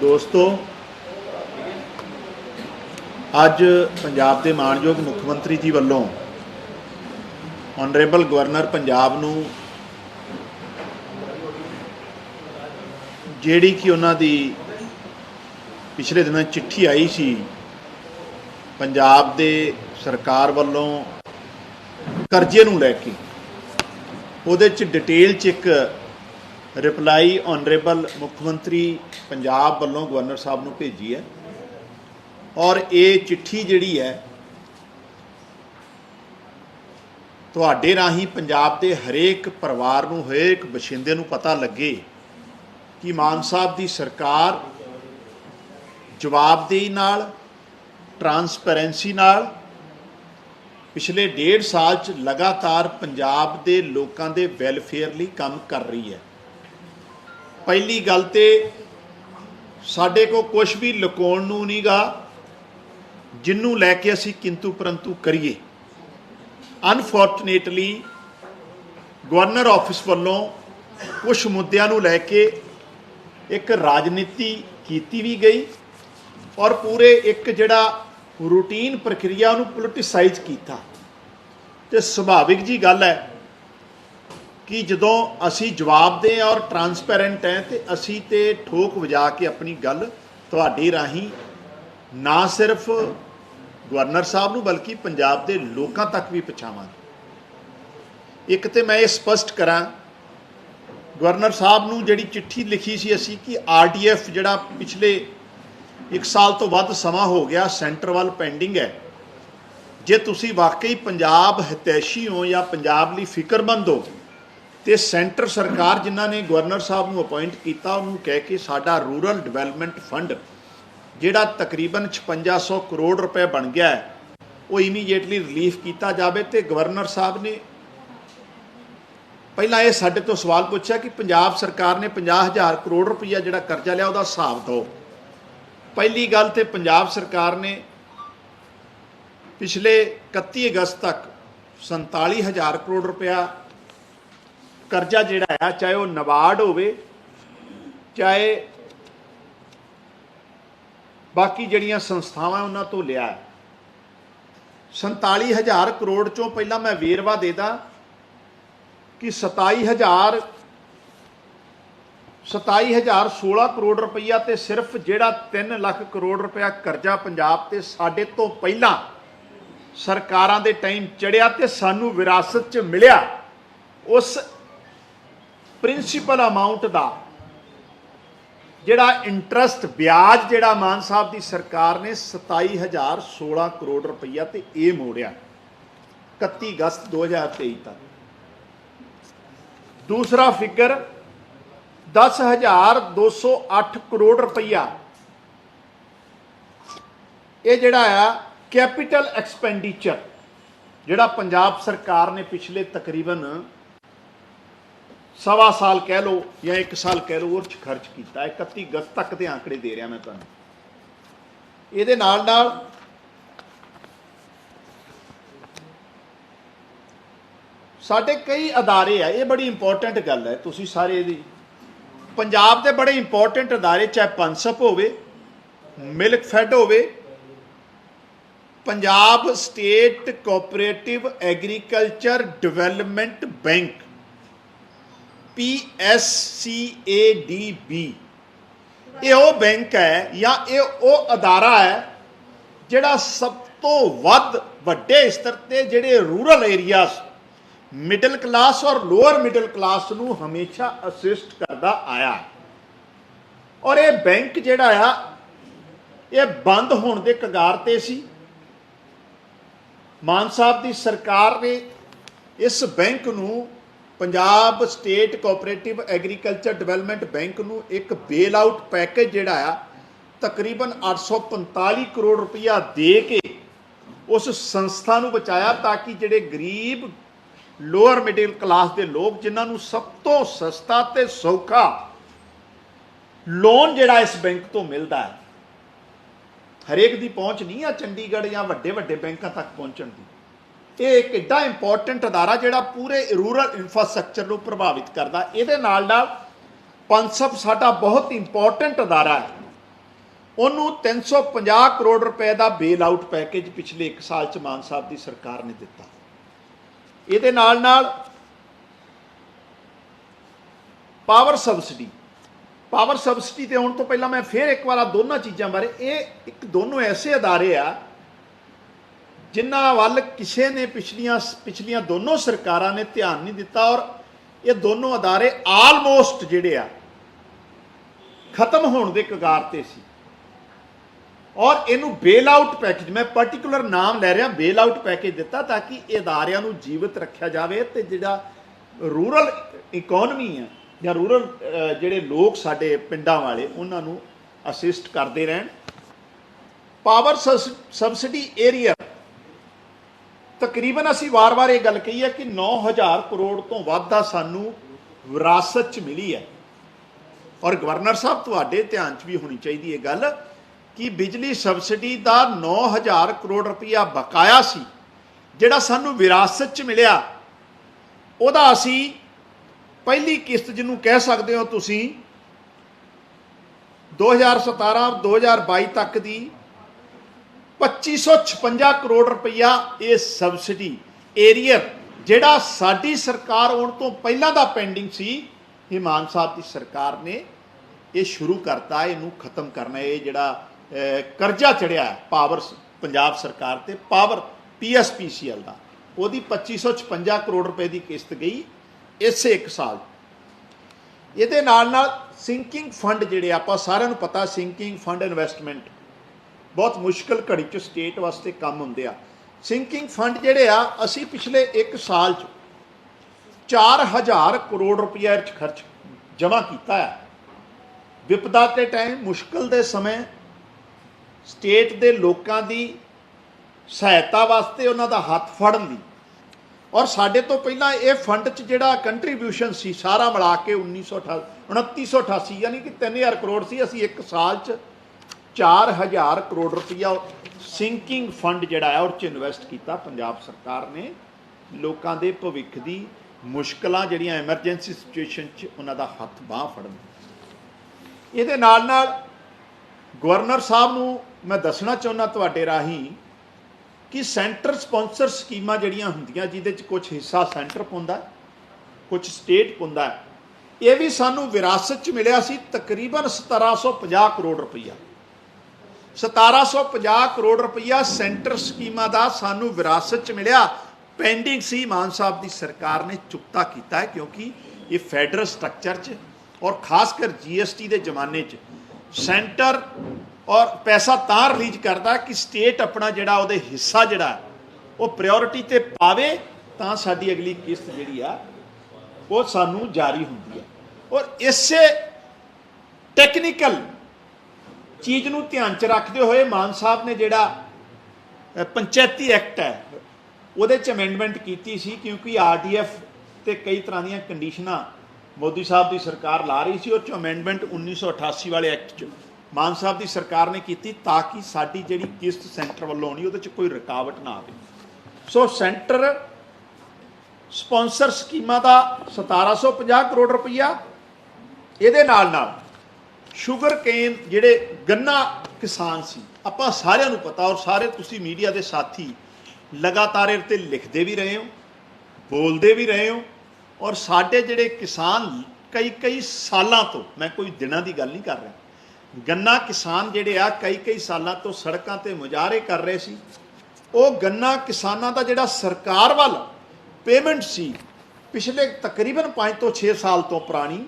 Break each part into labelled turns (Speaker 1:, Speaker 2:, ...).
Speaker 1: दोस्तों, अज पंजाब के मानयोग मुख्यमंत्री जी वालों ऑनरेबल गवर्नर पंजाब नूं जिहड़ी कि उन्हां दी पिछले दिनों चिट्ठी आई सी पंजाब दे सरकार वालों करजे नूं लैके, उहदे च डिटेल च एक रिप्लाई ऑनरेबल मुख्यमंत्री पंजाब वालों गवर्नर साहब नूं भेजी है। और ये चिट्ठी जिहड़ी है तुहाडे राही पंजाब के हरेक परिवार नूं, हरेक बशिंदे नूं पता लगे कि मान साहब की सरकार जवाबदेही नाल, ट्रांसपेरेंसी नाल पिछले 1.5 साल च लगातार पंजाब के लोगों के वैलफेयर लिए काम कर रही है। पहली गल तो साडे को कुछ भी लुकाउण नूं नहीं गा, जिन्नू लैके असी किंतु परंतु करिए। अनफॉर्चुनेटली गवर्नर ऑफिस वालों कुछ मुद्दों नूं लैके एक राजनीति की भी गई और पूरे एक जिहड़ा रूटीन प्रक्रिया उन्होंने पोलिटिसाइज किया। तो सुभाविक जी गल है कि जदों असी जवाबदेह और ट्रांसपेरेंट हैं तो असी तो ठोक वजा के अपनी गल तुहाडे राही ना सिर्फ गवर्नर साहब नूं बल्कि पंजाब के लोगों तक भी पहुँचावांगे। एक तो मैं ये स्पष्ट करा, गवर्नर साहब नूं जिहड़ी चिट्ठी लिखी सी असी कि RTF जिहड़ा पिछले 1 साल तो वध समा हो गया सेंटर वाल पेंडिंग है। जे तुसी वाकई पंजाब हितैषी हो या पंजाब लई फिक्रमंद हो तो सेंटर सरकार जिन्हां ने गवर्नर साहब नूं अपॉइंट किया उन्होंने कह के साडा रूरल डिवेलपमेंट फंड जिहड़ा तकरीबन 5600 करोड़ रुपए बन गया है वो इमीडिएटली रिलीफ किया जाए। तो गवर्नर साहब ने पहला ये साडे तो सवाल पूछा कि पंजाब सरकार ने 50,000 करोड़ रुपया जिहड़ा कर्जा लिया उहदा हिसाब दो। पहली गल तो पंजाब सरकार ने पिछले 31 अगस्त तक 47,000 करोड़ रुपया कर्जा जिहड़ा है, चाहे वह नबार्ड होवे चाहे बाकी जिहड़ियां संस्थावां उन्हां तो लिया है। 47,000 करोड़ चों पहला मैं वेरवा दे दा कि 27,016 करोड़ रुपया तो सिर्फ जिहड़ा 3 लाख करोड़ रुपया कर्जा पंजाब ते साडे तो पहला सरकारां दे टाइम चढ़िया ते सानू विरासत च मिलिया, उस प्रिंसीपल अमाउंट का जिहड़ा इंटरस्ट ब्याज जिहड़ा मान साहब की सरकार ने 27,016 करोड़ रुपया तो ये मोड़िया 31 अगस्त 2023 तक। दूसरा फिगर 10,208 करोड़ रुपया ये जिहड़ा आ कैपिटल एक्सपेंडिचर जिहड़ा पंजाब सरकार ने पिछले तकरीबन 1.25 साल कह लो या 1 साल कह लो वो खर्च किया। 31 अगस्त तक के आंकड़े दे रहा मैं तुहानूं। इहदे नाल नाल साडे कई अदारे है, ये बड़ी इंपॉर्टेंट गल है। तुसीं सारे दी पंजाब के बड़े इंपॉर्टेंट अदारे चाहे पनसप होवे, मिल्क फैड होवे, Punjab state cooperative agriculture development bank PSCADB, ये वो बैंक है या ये वो अदारा है जिहड़ा सब तो वध वड्डे स्तर ते जिहड़े रूरल एरियाज मिडल क्लास और लोअर मिडल क्लास नूं हमेशा असिस्ट करता आया। और ये बैंक जिहड़ा आ ये बंद होने के कगार ते सी। मान साहब की सरकार ने इस बैंक नूं Punjab state cooperative agriculture development bank नूं एक बेल आउट पैकेज जिहड़ा आ तकरीबन 845 करोड़ रुपया दे के उस संस्था नूं बचाया ताकि जिहड़े गरीब लोअर मिडिल क्लास के लोग जिन्होंने सब तो सस्ता ते सौखा लोन जिहड़ा इस बैंक तो मिलता है, हरेक की पहुँच नहीं है चंडीगढ़ या वड्डे वड्डे बैंकों तक पहुँचण की। ये एक एडा इंपॉर्टेंट अदारा जिहड़ा पूरे रूरल इंफ्रास्ट्रक्चर को प्रभावित करता। ये पंसप साडा बहुत इंपॉर्टेंट अदारा है, ਉਹਨੂੰ 350 ਕਰੋੜ ਰੁਪਏ ਦਾ ਬੇਲ ਆਊਟ ਪੈਕੇਜ ਪਿਛਲੇ 1 ਸਾਲ 'ਚ ਮਾਨ ਸਾਹਿਬ ਦੀ ਸਰਕਾਰ ਨੇ ਦਿੱਤਾ। ਇਹਦੇ ਨਾਲ ਪਾਵਰ ਸਬਸਿਡੀ ਤੇ ਆਉਣ ਤੋਂ ਪਹਿਲਾਂ ਮੈਂ ਫਿਰ ਇੱਕ ਵਾਰ ਦੋਨਾਂ ਚੀਜ਼ਾਂ ਬਾਰੇ, ਇਹ ਇੱਕ ਦੋਨੋਂ ਐਸੇ ਅਦਾਰੇ ਆ ਜਿਨ੍ਹਾਂ ਵੱਲ ਕਿਸੇ ਨੇ ਪਿਛਲੀਆਂ ਦੋਨੋਂ ਸਰਕਾਰਾਂ ਨੇ ਧਿਆਨ ਨਹੀਂ ਦਿੱਤਾ, ਔਰ ਇਹ ਦੋਨੋਂ ਅਦਾਰੇ ਆਲਮੋਸਟ ਜਿਹੜੇ ਆ ਖਤਮ ਹੋਣ ਦੇ ਕਗਾਰ ਤੇ ਸੀ। ਔਰ ਇਹਨੂੰ ਬੇਲ ਆਊਟ ਪੈਕੇਜ, ਮੈਂ ਪਾਰਟਿਕੂਲਰ ਨਾਮ ਲੈ ਰਿਹਾ, ਬੇਲ ਆਊਟ ਪੈਕੇਜ ਦਿੱਤਾ ਤਾਂ ਕਿ ਇਹ ਅਦਾਰਿਆਂ ਨੂੰ ਜੀਵਤ ਰੱਖਿਆ ਜਾਵੇ ਤੇ ਜਿਹੜਾ ਰੂਰਲ ਇਕੋਨਮੀ ਹੈ ਜਾਂ ਰੂਰਲ ਜਿਹੜੇ ਲੋਕ ਸਾਡੇ ਪਿੰਡਾਂ ਵਾਲੇ ਉਹਨਾਂ ਨੂੰ ਅਸਿਸਟ ਕਰਦੇ ਰਹਿਣ। ਪਾਵਰ ਸਬਸਿਡੀ ਏਰੀਆ ਤਕਰੀਬਨ ਅਸੀਂ ਵਾਰ-ਵਾਰ ਇਹ ਗੱਲ ਕਹੀ ਹੈ ਕਿ 9000 ਕਰੋੜ ਤੋਂ ਵੱਧ ਦਾ ਸਾਨੂੰ ਵਿਰਾਸਤ 'ਚ ਮਿਲੀ ਹੈ। ਔਰ ਗਵਰਨਰ ਸਾਹਿਬ ਤੁਹਾਡੇ ਧਿਆਨ 'ਚ ਵੀ ਹੋਣੀ ਚਾਹੀਦੀ ਇਹ ਗੱਲ ਕਿ ਬਿਜਲੀ ਸਬਸਿਡੀ ਦਾ 9000 ਕਰੋੜ ਰੁਪਈਆ ਬਕਾਇਆ ਸੀ ਜਿਹੜਾ ਸਾਨੂੰ ਵਿਰਾਸਤ 'ਚ ਮਿਲਿਆ, ਉਹਦਾ ਅਸੀਂ ਪਹਿਲੀ ਕਿਸ਼ਤ ਜਿਹਨੂੰ ਕਹਿ ਸਕਦੇ ਹੋ ਤੁਸੀਂ 2017-2022 ਤੱਕ ਦੀ 2556 ਕਰੋੜ ਰੁਪਈਆ ਇਹ ਸਬਸਿਡੀ ਏਰੀਅਰ ਜਿਹੜਾ ਸਾਡੀ ਸਰਕਾਰ ਆਉਣ ਤੋਂ ਪਹਿਲਾਂ ਦਾ ਪੈਂਡਿੰਗ ਸੀ, ਇਹ ਮਾਨ ਸਾਹਿਬ ਦੀ ਸਰਕਾਰ ਨੇ ਇਹ ਸ਼ੁਰੂ ਕਰਤਾ। ਇਹਨੂੰ ਖਤਮ ਕਰਨਾ, ਇਹ ਜਿਹੜਾ ਕਰਜ਼ਾ ਚੜਿਆ ਪਾਵਰ ਪੰਜਾਬ ਸਰਕਾਰ ਤੇ ਪਾਵਰ PSPCL ਦਾ, ਉਹਦੀ 2556 ਕਰੋੜ ਰੁਪਏ ਦੀ ਕਿਸ਼ਤ ਗਈ ਇਸੇ 1 ਸਾਲ। ਇਹਦੇ ਨਾਲ ਸਿੰਕਿੰਗ ਫੰਡ ਜਿਹੜੇ ਆਪਾਂ ਸਾਰਿਆਂ ਨੂੰ ਪਤਾ, ਸਿੰਕਿੰਗ ਫੰਡ ਇਨਵੈਸਟਮੈਂਟ ਬਹੁਤ ਮੁਸ਼ਕਿਲ ਘੜੀ 'ਚ ਸਟੇਟ ਵਾਸਤੇ ਕੰਮ ਹੁੰਦੇ ਆ। ਸਿੰਕਿੰਗ ਫੰਡ ਜਿਹੜੇ ਆ ਅਸੀਂ ਪਿਛਲੇ 1 ਸਾਲ 'ਚ 4000 ਕਰੋੜ ਰੁਪਇਆ ਇਹ 'ਚ ਖਰਚ ਜਮ੍ਹਾਂ ਕੀਤਾ ਹੈ। ਵਿਪਦਾ ਦੇ ਟਾਈਮ, ਮੁਸ਼ਕਿਲ ਦੇ ਸਮੇਂ ਸਟੇਟ ਦੇ ਲੋਕਾਂ ਦੀ ਸਹਾਇਤਾ ਵਾਸਤੇ, ਉਹਨਾਂ ਦਾ ਹੱਥ ਫੜਨ ਲਈ। ਔਰ ਸਾਡੇ ਤੋਂ ਪਹਿਲਾਂ ਇਹ ਫੰਡ 'ਚ ਜਿਹੜਾ ਕੰਟਰੀਬਿਊਸ਼ਨ ਸੀ ਸਾਰਾ ਮਿਲਾ ਕੇ 2988 ਯਾਨੀ ਕਿ 3000 ਕਰੋੜ ਸੀ। ਅਸੀਂ 1 ਸਾਲ 'ਚ 4000 ਕਰੋੜ ਰੁਪਈਆ ਸਿੰਕਿੰਗ ਫੰਡ ਜਿਹੜਾ ਹੈ ਉਹ 'ਚ ਇਨਵੈਸਟ ਕੀਤਾ ਪੰਜਾਬ ਸਰਕਾਰ ਨੇ, ਲੋਕਾਂ ਦੇ ਭਵਿੱਖ ਦੀ ਮੁਸ਼ਕਲਾਂ ਜਿਹੜੀਆਂ ਐਮਰਜੈਂਸੀ ਸਿਚੁਏਸ਼ਨ 'ਚ ਉਹਨਾਂ ਦਾ ਹੱਥ ਬਾਂਹ ਫੜਨ। ਇਹਦੇ ਨਾਲ ਗਵਰਨਰ ਸਾਹਿਬ ਨੂੰ ਮੈਂ ਦੱਸਣਾ ਚਾਹੁੰਦਾ ਤੁਹਾਡੇ ਰਾਹੀਂ ਕਿ ਸੈਂਟਰ ਸਪਾਂਸਰ ਸਕੀਮਾਂ ਜਿਹੜੀਆਂ ਹੁੰਦੀਆਂ ਜਿਹਦੇ 'ਚ ਕੁਝ ਹਿੱਸਾ ਸੈਂਟਰ ਪਾਉਂਦਾ, ਕੁਝ ਸਟੇਟ ਪਾਉਂਦਾ, ਇਹ ਵੀ ਸਾਨੂੰ ਵਿਰਾਸਤ 'ਚ ਮਿਲਿਆ ਸੀ ਤਕਰੀਬਨ 1750 ਕਰੋੜ ਰੁਪਈਆ। 1750 ਕਰੋੜ ਰੁਪਈਆ ਸੈਂਟਰ ਸਕੀਮਾਂ ਦਾ ਸਾਨੂੰ ਵਿਰਾਸਤ 'ਚ ਮਿਲਿਆ, ਪੈਂਡਿੰਗ ਸੀ। ਮਾਨ ਸਾਹਿਬ ਦੀ ਸਰਕਾਰ ਨੇ ਚੁਕਤਾ ਕੀਤਾ ਹੈ ਕਿਉਂਕਿ ਇਹ ਫੈਡਰਲ ਸਟਰਕਚਰ 'ਚ ਔਰ ਖਾਸ ਕਰ GST ਦੇ ਜ਼ਮਾਨੇ 'ਚ ਸੈਂਟਰ ਔਰ ਪੈਸਾ ਤਾਂ ਰਿਲੀਜ਼ ਕਰਦਾ ਕਿ ਸਟੇਟ ਆਪਣਾ ਜਿਹੜਾ ਉਹਦੇ ਹਿੱਸਾ ਜਿਹੜਾ ਉਹ ਪ੍ਰਾਇਓਰਿਟੀ ਤੇ ਪਾਵੇ ਤਾਂ ਸਾਡੀ ਅਗਲੀ ਕਿਸ਼ਤ ਜਿਹੜੀ ਆ ਉਹ ਸਾਨੂੰ ਜਾਰੀ ਹੁੰਦੀ ਹੈ। ਔਰ ਇਸੇ ਟੈਕਨੀਕਲ ਚੀਜ਼ ਨੂੰ ਧਿਆਨ 'ਚ ਰੱਖਦੇ ਹੋਏ ਮਾਨ ਸਾਹਿਬ ਨੇ ਜਿਹੜਾ ਪੰਚਾਇਤੀ ਐਕਟ ਹੈ ਉਹਦੇ 'ਚ ਅਮੈਂਡਮੈਂਟ ਕੀਤੀ ਸੀ ਕਿਉਂਕਿ RDF ਤੇ ਕਈ ਤਰ੍ਹਾਂ ਦੀਆਂ ਕੰਡੀਸ਼ਨਾਂ ਮੋਦੀ ਸਾਹਿਬ ਦੀ ਸਰਕਾਰ ਲਾ ਰਹੀ ਸੀ। ਉਹ 'ਚ ਅਮੈਂਡਮੈਂਟ 1988 ਵਾਲੇ ਐਕਟ 'ਚ ਮਾਨ ਸਾਹਿਬ ਦੀ ਸਰਕਾਰ ਨੇ ਕੀਤੀ ਤਾਂ ਕਿ ਸਾਡੀ ਜਿਹੜੀ ਕਿਸ਼ਤ ਸੈਂਟਰ ਵੱਲੋਂ ਆਉਣੀ ਉਹਦੇ 'ਚ ਕੋਈ ਰੁਕਾਵਟ ਨਾ ਆਵੇ। ਸੋ ਸੈਂਟਰ ਸਪਾਂਸਰ ਸਕੀਮਾਂ ਦਾ 1750 ਕਰੋੜ ਰੁਪਈਆ। ਇਹਦੇ ਨਾਲ ਸ਼ੂਗਰ ਕੇਨ ਜਿਹੜੇ ਗੰਨਾ ਕਿਸਾਨ ਸੀ, ਆਪਾਂ ਸਾਰਿਆਂ ਨੂੰ ਪਤਾ ਔਰ ਸਾਰੇ ਤੁਸੀਂ ਮੀਡੀਆ ਦੇ ਸਾਥੀ ਲਗਾਤਾਰ ਇਹ 'ਤੇ ਲਿਖਦੇ ਵੀ ਰਹੇ ਹੋ, ਬੋਲਦੇ ਵੀ ਰਹੇ ਹੋ। ਔਰ ਸਾਡੇ ਜਿਹੜੇ ਕਿਸਾਨ ਕਈ ਸਾਲਾਂ ਤੋਂ, ਮੈਂ ਕੋਈ ਦਿਨਾਂ ਦੀ ਗੱਲ ਨਹੀਂ ਕਰ ਰਿਹਾ, ਗੰਨਾ ਕਿਸਾਨ ਜਿਹੜੇ ਆ ਕਈ ਸਾਲਾਂ ਤੋਂ ਸੜਕਾਂ 'ਤੇ ਮੁਜ਼ਾਹਰੇ ਕਰ ਰਹੇ ਸੀ। ਉਹ ਗੰਨਾ ਕਿਸਾਨਾਂ ਦਾ ਜਿਹੜਾ ਸਰਕਾਰ ਵੱਲ ਪੇਮੈਂਟ ਸੀ ਪਿਛਲੇ ਤਕਰੀਬਨ 5 ਤੋਂ 6 ਸਾਲ ਤੋਂ ਪੁਰਾਣੀ,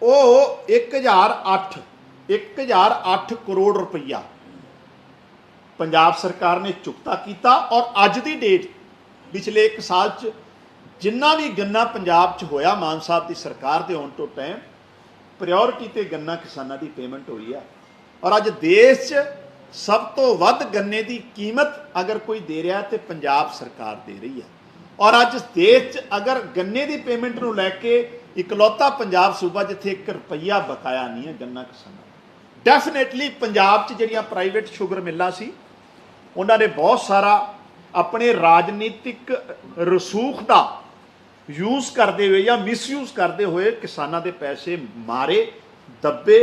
Speaker 1: ਉਹ 1008 ਕਰੋੜ ਰੁਪਈਆ ਪੰਜਾਬ ਸਰਕਾਰ ਨੇ ਚੁਕਤਾ ਕੀਤਾ। ਔਰ ਅੱਜ ਦੀ ਡੇਟ ਪਿਛਲੇ 1 ਸਾਲ 'ਚ ਜਿੰਨਾ ਵੀ ਗੰਨਾ ਪੰਜਾਬ 'ਚ ਹੋਇਆ ਮਾਨ ਸਾਹਿਬ ਦੀ ਸਰਕਾਰ ਦੇ ਆਉਣ ਤੋਂ ਟਾਈਮ ਪ੍ਰਾਇਓਰਿਟੀ ਤੇ ਗੰਨਾ ਕਿਸਾਨਾਂ ਦੀ ਪੇਮੈਂਟ ਹੋਈ ਆ। ਔਰ ਅੱਜ ਦੇਸ਼ 'ਚ ਸਭ ਤੋਂ ਵੱਧ ਗੰਨੇ ਦੀ ਕੀਮਤ ਅਗਰ ਕੋਈ ਦੇ ਰਿਹਾ ਤੇ ਪੰਜਾਬ ਸਰਕਾਰ ਦੇ ਰਹੀ ਹੈ। ਔਰ ਅੱਜ ਦੇਸ਼ 'ਚ ਅਗਰ ਗੰਨੇ ਦੀ ਪੇਮੈਂਟ ਨੂੰ ਲੈ ਕੇ ਇਕਲੌਤਾ ਪੰਜਾਬ ਸੂਬਾ ਜਿੱਥੇ 1 ਰੁਪਈਆ ਬਕਾਇਆ ਨਹੀਂ ਹੈ ਗੰਨਾ ਕਿਸਾਨਾਂ ਦਾ। ਡੈਫੀਨੇਟਲੀ ਪੰਜਾਬ 'ਚ ਜਿਹੜੀਆਂ ਪ੍ਰਾਈਵੇਟ ਸ਼ੂਗਰ ਮਿੱਲਾਂ ਸੀ ਉਹਨਾਂ ਨੇ ਬਹੁਤ ਸਾਰਾ ਆਪਣੇ ਰਾਜਨੀਤਿਕ ਰਸੂਖ ਦਾ यूज़ करते हुए या मिसयूज़ करते हुए किसानों के पैसे मारे दबे।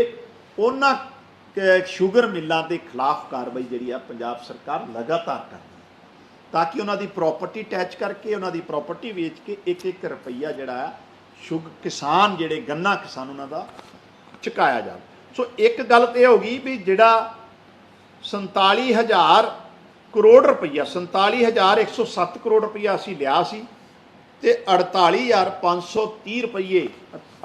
Speaker 1: उन्होंने शुगर मिलों के खिलाफ कार्रवाई जी पंजाब सरकार लगातार कर रही है, ताकि उन्होंने प्रॉपर्टी अटैच करके उन्होंने प्रॉपर्टी वेच के एक एक रुपया जोड़ा किसान जोड़े गन्ना किसान उन्होंने चुकाया जाए। सो एक गल तो यह होगी भी जोड़ा 47,000 करोड़ रुपया 47,107 करोड़ रुपया असी लिया सी ते 48,530 रुपये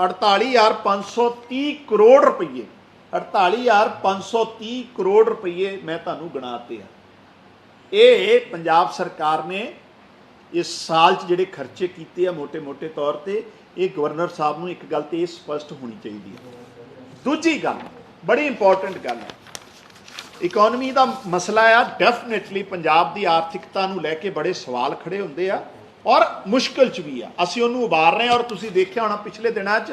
Speaker 1: 48,530 करोड़ रुपये 48,530 करोड़ रुपये मैं तुहानूं गिनाते हैं। ये पंजाब सरकार ने इस साल जिहड़े खर्चे किए हैं मोटे मोटे तौर पर, ये गवर्नर साहब नूं एक गल तो स्पष्ट होनी चाहिए है। दूजी गल बड़ी इंपॉर्टेंट गल है, इकोनॉमी का मसला आ, डेफिनेटली पंजाब की आर्थिकता नूं लैके बड़े सवाल खड़े होंदे आ और मुश्किल च भी आ। असीं उहनूं उबार रहे हैं और तुसीं देखिया होना पिछले दिनों च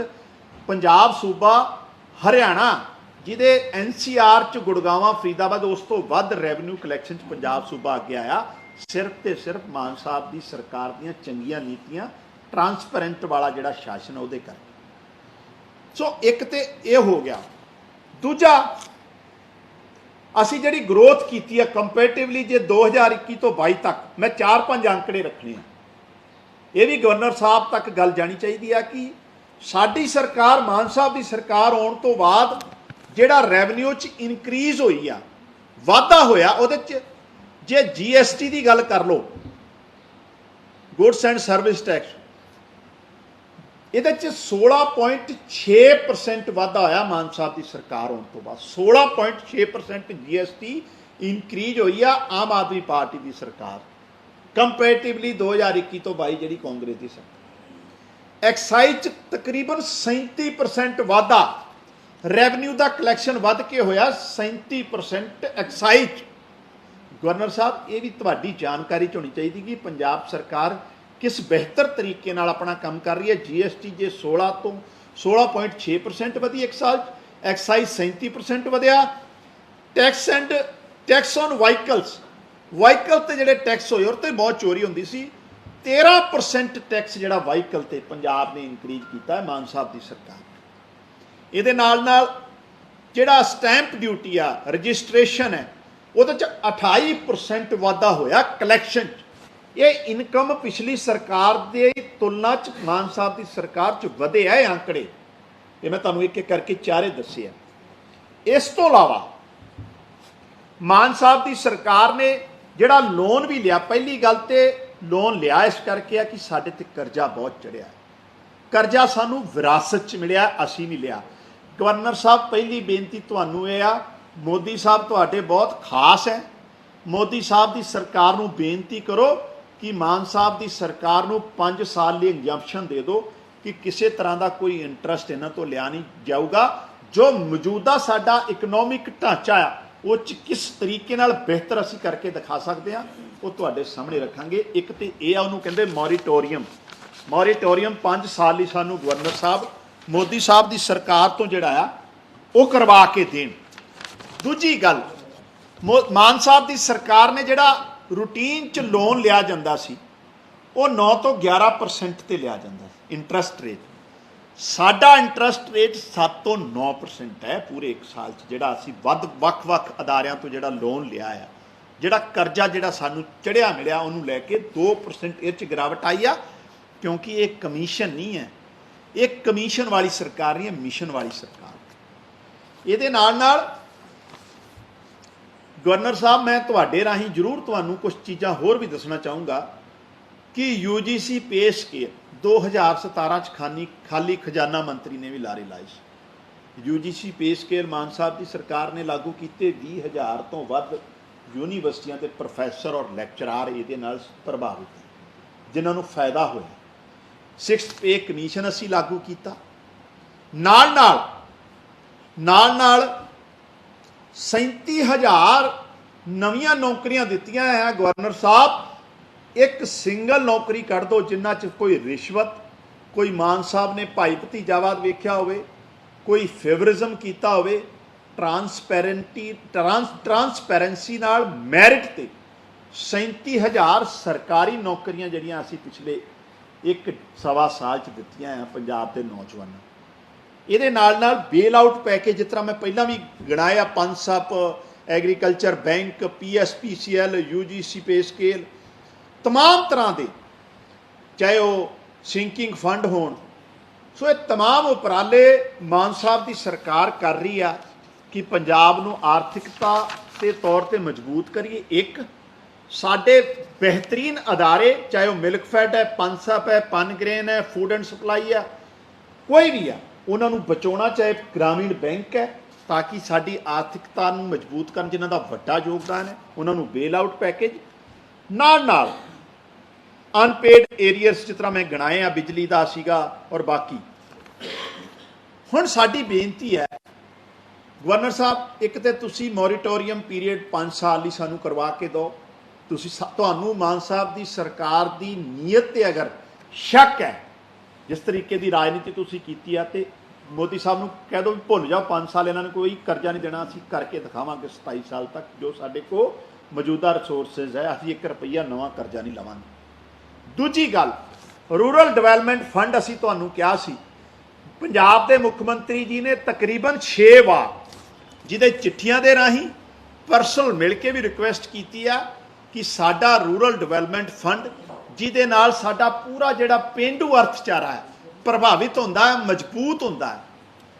Speaker 1: पंजाब सूबा हरियाणा जिहदे NCR च गुड़गांव फरीदाबाद उस तो वध रैवन्यू कलैक्शन च पंजाब सूबा अगे आया, सिर्फ तो सिर्फ मान साहब की सरकार दीयां चंगियां नीतियां ट्रांसपेरेंट वाला जिहड़ा शासन है उहदे करके। सो एक तो यह हो गया। दूजा असी जिहड़ी ग्रोथ की है कंपेरेटिवली जे 2021 तो 22 तक मैं 4-5 आंकड़े रखने हैं, ये भी गवर्नर साहब तक गल जानी चाहिए है कि साडी सरकार मान साहब की सरकार आने तो बाद जिहड़ा रैवन्यू च इनक्रीज हुई आ वाधा होया उहदे च जे GST की गल कर लो, गुड्स एंड सर्विस टैक्स, ये 16.6% वाधा होया मान साहब की सरकार आने तो बाद 16.6% GST इनक्रीज हुई आ आम आदमी पार्टी की सरकार कंपेरेटिवली 2021 तो 22 जी कांग्रेस की सरकार। एक्साइज तकरीबन 37% वाधा, रैवन्यू का कलैक्शन वध के होया 37% एक्साइज। गवर्नर साहब ये भी तुहाडी जानकारी च होनी चाहिए कि पंजाब सरकार किस बेहतर तरीके नाल अपना काम कर रही है। GST जे 16 तो 16.6% वधी एक साल, एक्साइज 37% वधिया, टैक्स ऑन वाहीकल ते जिहड़े टैक्स होए उहते बहुत चोरी होंदी सी, 13% टैक्स जिहड़ा वाहीकल ते पंजाब ने इनक्रीज किया है मान साहब की सरकार। इहदे नाल नाल जिहड़ा स्टैंप ड्यूटी आ रजिस्ट्रेशन है उहदे च 28% वाधा होया कलैक्शन। ये इनकम पिछली सरकार की तुलना च मान साहब की सरकार च वधे है आंकड़े, ये मैं तुहानूं एक एक करके चारे दसे है। इस तो अलावा मान साहब की सरकार ने जिहड़ा लोन भी लिया, पहली गल तो लोन लिया इस करके है कि साडे ते करजा बहुत चढ़िया, करजा सानूं विरासत च मिलिया, असीं नहीं लिया। गवर्नर साहब पहली बेनती तुहानूं ये आ, मोदी साहब तुहाडे बहुत खास है, मोदी साहब की सरकार नूं बेनती करो कि मान साहब की सरकार नूं 5 साल लिए इंजंप्शन दे दो कि किसी तरह का कोई इंटरस्ट इन्हां तो लिया नहीं जाऊगा। जो मौजूदा साडा इकनॉमिक ढांचा आ वो किस तरीके नाल बेहतर असी करके दिखा सकते हैं वो तुहाडे सामने रखांगे। एक तो यह उन्होंने कहते मॉरीटोरीयम 5 साल ही सानू गवर्नर साहब मोदी साहब की सरकार तो जिहड़ा आ वो करवा के देण। दूजी गल मान साहब की सरकार ने जिहड़ा रूटीन च लोन लिया जाता सी वो 9 तो 11% ते लिया जाता सी इंटरस्ट रेट। साडा इंटरस्ट रेट 7 तो 9% है पूरे एक साल जिहड़ा असीं वख-वख अदारियां तो जिहड़ा लोन लिया है, जिहड़ा करजा जिहड़ा सानू चढ़िया मिलिया उन्होंने लैके 2% इह च गिरावट आई आ, क्योंकि ये कमीशन नहीं है, एक कमीशन वाली सरकार नहीं है, मिशन वाली सरकार। इहदे नाल नाल गवर्नर साहब मैं तुहाडे राहीं जरूर तुहानूं कुछ चीज़ां होर भी दसना चाहूँगा कि UGC पे स्केल 2017 खाली खजाना मंत्री ने भी लारे लाए। UGC पे स्केल मान साहब की सरकार ने लागू किए, 20,000 तो वध यूनीवर्सिटियां के प्रोफैसर और लैक्चरार ये प्रभावित हैं जिन्होंने फायदा होया। 6th पे कमीशन असी लागू किया, नाल नाल 37,000 नवीं नौकरियां दित्तियां हैं। गवर्नर साहब एक सिंगल नौकरी कढ़ दो जिन्हां च कोई रिश्वत, कोई मान साहब ने भाई भतीजावाद वेख्या होवे, कोई फेवरिज्म किया होवे, ट्रांसपैरेंसी नाल मैरिट ते 37,000 सरकारी नौकरियां जिहड़ियां असीं पिछले एक सवा साल च दित्तियां हैं पंजाब के नौजवानों। ਇਹਦੇ ਨਾਲ बेल आउट पैकेज जिस तरह मैं पहला भी गिनाया पंसप agriculture bank PSPCL UGC pay scale तमाम तरह के चाहे वो सिंकिंग फंड होण। सो ये तमाम उपराले मान साहब की सरकार कर रही है कि पंजाब नूं आर्थिकता के तौर पर मजबूत करिए। एक साडे बेहतरीन अदारे चाहे वो मिल्कफैड है पंसप है पनग्रेन है फूड एंड सप्लाई है कोई भी है उन्होंने बचाना चाहे ग्रामीण बैंक है ताकि साड़ी आर्थिकता मजबूत करन जिन्हां दा वड्डा योगदान है उन्होंने बेल आउट पैकेज नाल अनपेड एरियस जिस तरह मैं गिनाए आ बिजली का सीगा और बाकी। हुण साडी बेनती है गवर्नर साहब एक तो तुसी मॉरिटोरीअम पीरीयड 5 साल ही सानू करवा के दो। तुहानू मान साहब की सरकार की नीयत ते अगर शक है जिस तरीके की राजनीति तुसी कीती है तो मोदी साहब नूं कह दो भी भुल जाओ 5 साल इन्होंने कोई करजा नहीं देना असीं करके दिखावांगे 27 साल तक जो साडे को मौजूदा रिसोर्सिज है असीं 1 रुपया नवा करजा नहीं लवांगे। दूजी गल रूरल डिवेलपमेंट फंड असीं तुहानूं कहा सी पंजाब के मुख मंत्री जी ने तकरीबन 6 वार जिहदे चिट्ठियां दे राहीं परसनल मिल के भी रिक्वेस्ट की है कि साडा रूरल डिवेलपमेंट फंड जिहदे नाल साडा पूरा जिहड़ा पेंडू अर्थचारा है प्रभावित होंदा है मजबूत होंदा है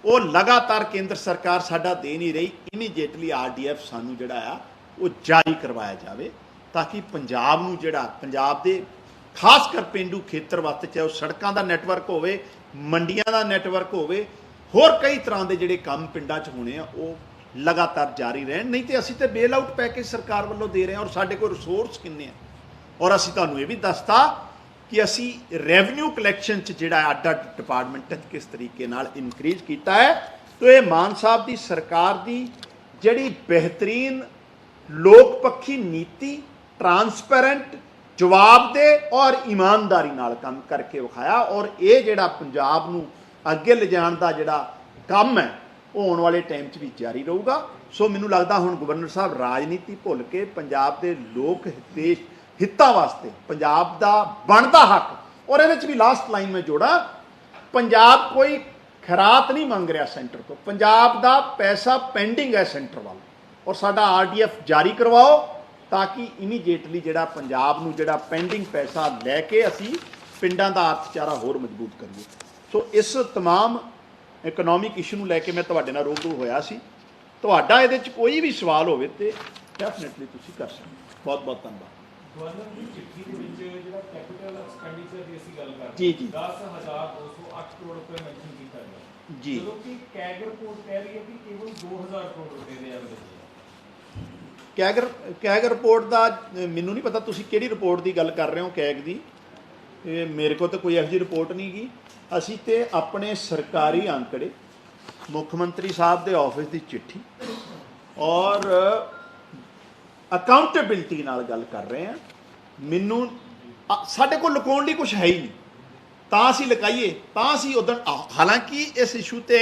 Speaker 1: वो लगातार केंद्र सरकार साडा दे नहीं रही। इमीडिएटली RDF सानू जिहड़ा आ वो जारी करवाया जाए ताकि पंजाब नूं जिहड़ा पंजाब दे खासकर पेंडू खेतर वास्ते चाहे वो सड़कों का नैटवर्क होवे मंडियां का नैटवर्क होवे होर कई तरह के जिहड़े काम पिंडां च होने आ वो लगातार जारी रहन। नहीं तो असीं ते बेल आउट पैकेज सरकार वालों दे रहे हैं और साडे कोल रिसोर्स किन्ने हैं और असीं तुहानूं ये भी दसता कि असी रेवन्यू कलैक्शन जिहड़ा अड्ड अड्ड डिपार्टमेंट किस तरीके नाल इनक्रीज किया है। तो ये मान साहब की सरकार की जिहड़ी बेहतरीन लोकपक्षी नीति ट्रांसपेरेंट जवाबदेह और ईमानदारी नाल काम करके विखाया और ये जिहड़ा पंजाब नूं अगे लिजाण दा जिहड़ा काम है वो आने वाले टाइम च भी जारी रहूगा। सो मैनूं लगदा हुण गवर्नर साहब राजनीति भुल के पंजाब के लोक देश हितां वास्ते पंजाब का बनता हक और ये भी लास्ट लाइन में जोड़ा पंजाब कोई खैरात नहीं मंग रहा सेंटर को पंजाब का पैसा पेंडिंग है सेंटर वाला और साडा RDF जारी करवाओ ताकि इमीडिएटली जिहड़ा पंजाब नूं जिहड़ा पेंडिंग पैसा लैके असी पिंडां दा अर्थचारा होर मजबूत करिए। सो इस तमाम इकनॉमिक इशू नूं लैके मैं तुहाडे नाल रूबरू होया सी। तुहाडा इहदे च कोई भी सवाल होवे ते डेफिनेटली तुसीं कर सकदे। बहुत बहुत धन्यवाद।
Speaker 2: गवर्नर की चिट्ठी के विच जिहड़ा कैपिटल एक्सपेंडिचर की असीं गल कर
Speaker 1: जी जी
Speaker 2: 10,208 करोड़ रुपए मेंशन किया गया
Speaker 1: जी
Speaker 2: जो कि कैग रिपोर्ट कह रही है कि केवल 2,000 करोड़ रुपए दे एवरेज
Speaker 1: कैग रिपोर्ट का मैनू नहीं पता तुसीं किहड़ी रिपोर्ट की गल कर रहे हो कैग की मेरे को तो कोई इहो जी रिपोर्ट नहीं गी। असीं ते अपने सरकारी आंकड़े मुख्यमंत्री साहब के ऑफिस की चिट्ठी और अकाउंटेबिलिटी नाल गल कर रहे हैं। मैनू साडे कोल लुकाउण लई कुछ है ही नहीं तां असीं लुकाईए तां असीं उदण हालांकि इस इशू ते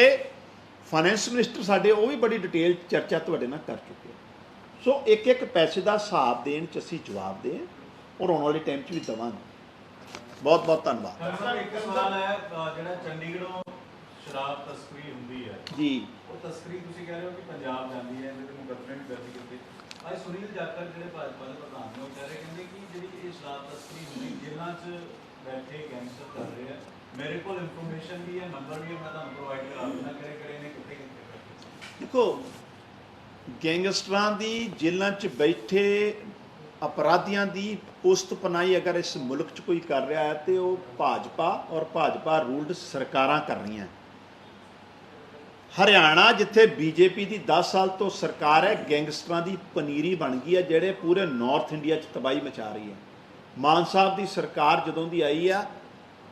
Speaker 1: फाइनैंस मिनिस्टर साडे वो भी बड़ी डिटेल चर्चा तुहाडे नाल कर चुके। सो एक एक पैसे का हिसाब देण च असीं जवाब दें और आने वाले टाइम च भी देवांगे। बहुत बहुत धन्यवाद।
Speaker 3: एक सवाल है जिहड़ा चंडीगढ़ों शराब तस्करी हुंदी है
Speaker 1: जी
Speaker 3: वो तस्करी तुसीं कह रहे हो कि पंजाब जाती है ਇਹਦੇ ਮੁਕੱਦਮੇ ਵੀ ਦਰਜ ਕੀਤੇ ਅੱਜ ਸੁਨੀਲ ਜਾਖੜ ਜਿਹੜੇ ਭਾਜਪਾ ਦੇ ਪ੍ਰਧਾਨ ਨੇ ਉਹ ਕਹਿ ਰਹੇ ਕਹਿੰਦੇ ਕਿ ਜਿਹੜੀ ਇਹ ਸ਼ਰਾਬ ਤਸਕਰੀ ਹੁੰਦੀ ਜੇਲ੍ਹਾਂ 'ਚ ਬੈਠੇ ਗੈਂਗਸਟਰ ਕਰ ਰਹੇ ਆ ਮੇਰੇ ਕੋਲ ਇਨਫੋਰਮੇਸ਼ਨ ਵੀ ਹੈ ਨੰਬਰ ਵੀ ਮੈਂ ਤੁਹਾਨੂੰ ਪ੍ਰੋਵਾਈਡ ਕਰਾ ਦਿੰਦਾ ਕਿਹੜੇ ਕਿਹੜੇ ਨੇ ਕਿੱਥੇ ਕਿੱਥੇ।
Speaker 1: देखो गैंगस्टरां दी जेलों च बैठे अपराधियों की पुस्त पनाई अगर इस मुल्क च कोई कर रहा है तो वह भाजपा और भाजपा रूल्ड सरकारां कर रही हैं। हरियाणा जिथे बीजेपी की 10 साल तो सरकार है गैंगस्टरां की पनीरी बन गई है ਜਿਹੜੇ पूरे नॉर्थ इंडिया च तबाही मचा रही है। मान साहब की सरकार जदों की आई है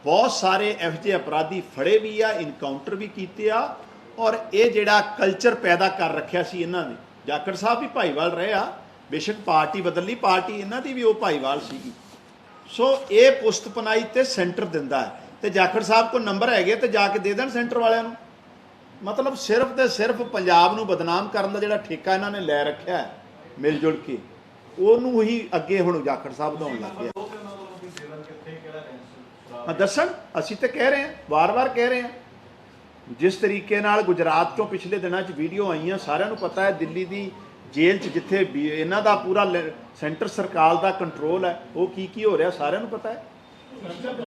Speaker 1: बहुत सारे ਇਹੋ ਜਿਹੇ अपराधी फड़े भी आ इनकाउंटर भी किए आ और ये ਜਿਹੜਾ कल्चर पैदा कर रखा सी इन्हों ने जाखड़ साहब भी भाईवाल रहे आ बेशक पार्टी बदली पार्टी इन्हों की भी वो भाईवाल सी। सो ये पुस्त पनाई तो सेंटर दिंदा है तो जाखड़ साहब को नंबर है तो जाके दे दें सेंटर वालियां नूं। मतलब सिर्फ तो सिर्फ पंजाब नूं बदनाम करन दा जिहड़ा ठेका इन्होंने लै रखा है मिल जुल के उहनूं ही अगे हुण जाखड़ साहब दा होण लग गया। ਹਾਂ ਦੱਸਣ, ਅਸੀਂ ਤਾਂ ਕਹਿ ਰਹੇ ਹਾਂ, ਵਾਰ-ਵਾਰ ਕਹਿ ਰਹੇ ਹਾਂ। ਜਿਸ ਤਰੀਕੇ ਨਾਲ ਗੁਜਰਾਤ ਤੋਂ ਪਿਛਲੇ ਦਿਨਾਂ 'ਚ ਵੀਡੀਓ ਆਈਆਂ, ਸਾਰਿਆਂ ਨੂੰ ਪਤਾ ਹੈ, ਦਿੱਲੀ ਦੀ ਜੇਲ੍ਹ 'ਚ ਜਿੱਥੇ ਇਹਨਾਂ ਦਾ ਪੂਰਾ ਸੈਂਟਰ ਸਰਕਾਰ ਦਾ ਕੰਟਰੋਲ ਹੈ, ਉਹ ਕੀ ਹੋ ਰਿਹਾ ਸਾਰਿਆਂ ਨੂੰ ਪਤਾ ਹੈ।